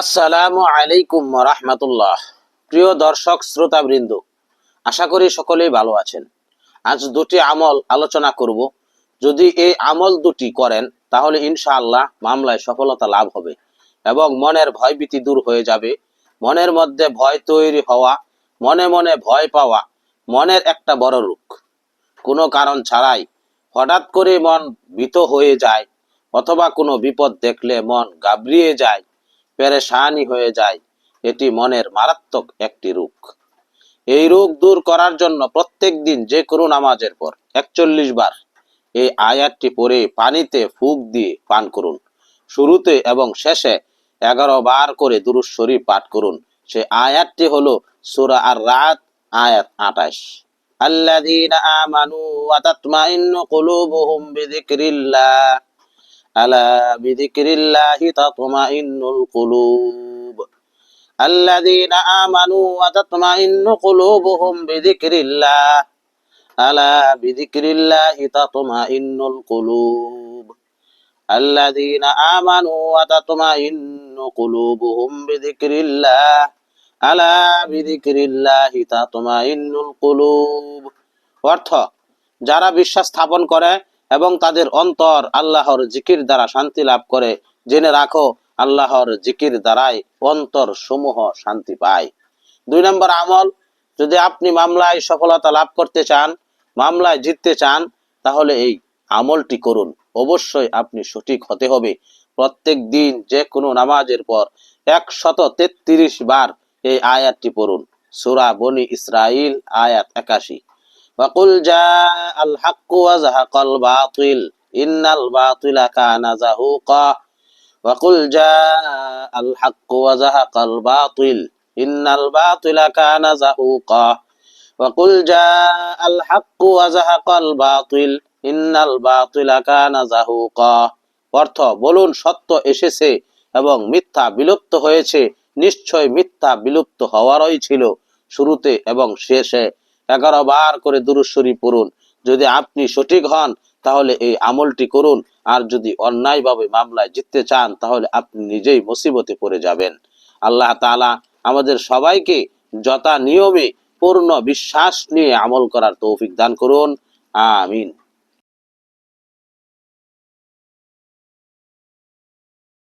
আসসালামু আলাইকুম ওয়া রাহমাতুল্লাহ। প্রিয় দর্শক শ্রোতাবৃন্দ, আশা করি সকলেই ভালো আছেন। আজ দুটি আমল আলোচনা করব। যদি এই আমল দুটি করেন তাহলে ইনশাআল্লাহ মামলায় সফলতা লাভ হবে এবং মনের ভয়ভীতি দূর হয়ে যাবে। মনের মধ্যে ভয় তৈরি হওয়া, মনে মনে ভয় পাওয়া মনের একটা বড় রোগ। কোনো কারণ ছাড়াই হঠাৎ করে মন ভীত হয়ে যায়, অথবা কোনো বিপদ দেখলে মন ঘাবড়িয়ে যায়, পেরেশানি হয়ে যায়। এটি মনের মারাত্মক একটি রোগ। এই রোগ দূর করার জন্য প্রত্যেক দিন যে কোনো নামাজের পর 41 বার এই আয়াতটি পড়ে পানিতে ফুঁক দিয়ে পান করুন। শুরুতে এবং শেষে 11 বার করে দুরূদ শরীফ পাঠ করুন। সে আয়াতটি হলো সূরা আর-রাদ আয়াত 28। আল্লাযীনা আমানু ওয়া তাতমাইন্নু কুলুবুহুম বিযিকরিল্লাহ আলা বিযিকরিল্লাহি তাতমাইন্নুল কুলুব। الذين آمنوا وتطمئن قلوبهم بذكر الله ألا بذكر الله تطمئن القلوب الذين آمنوا وتطمئن قلوبهم بذكر الله ألا بذكر الله تطمئن القلوب। অর্থ, যারা বিশ্বাস স্থাপন করে এবং তাদের অন্তর আল্লাহর জিকির দ্বারা শান্তি লাভ করে, জেনে রাখো আল্লাহর জিকির দ্বারাই অন্তর সমূহ শান্তি পায়। 2 নম্বর আমল, যদি আপনি মামলায় সফলতা লাভ করতে চান, মামলায় জিততে চান, তাহলে এই আমলটি করুন। অবশ্যই আপনি সঠিক হতে হবে। প্রত্যেক দিন যে কোনো নামাজের পর 133 বার এই আয়াতটি পড়ুন। সূরা বনি ইসরাইল আয়াত 81। وقل جاء الحق وزهق الباطل إن الباطل كان زهوقا وقل جاء الحق وزهق الباطل إن الباطل كان زهوقا وقل جاء الحق وزهق الباطل إن الباطل كان زهوقا। অর্থ, বলুন সত্য এসেছে এবং মিথ্যা বিলুপ্ত হয়েছে। নিশ্চয় মিথ্যা বিলুপ্ত হওয়ারই ছিল। শুরুতে এবং শেষে 11 বার করে দুরূদ শরীফ পড়ুন। যদি আপনি সঠিক হন তাহলে এই আমলটি করুন, আর যদি অন্যায়ভাবে মামলায় জিততে চান তাহলে আপনি নিজেই মুসিবতে পড়ে যাবেন। আল্লাহ তাআলা আমাদের সবাইকে যথা নিয়মে পূর্ণ বিশ্বাস নিয়ে আমল করার তৌফিক দান করুন। আমিন।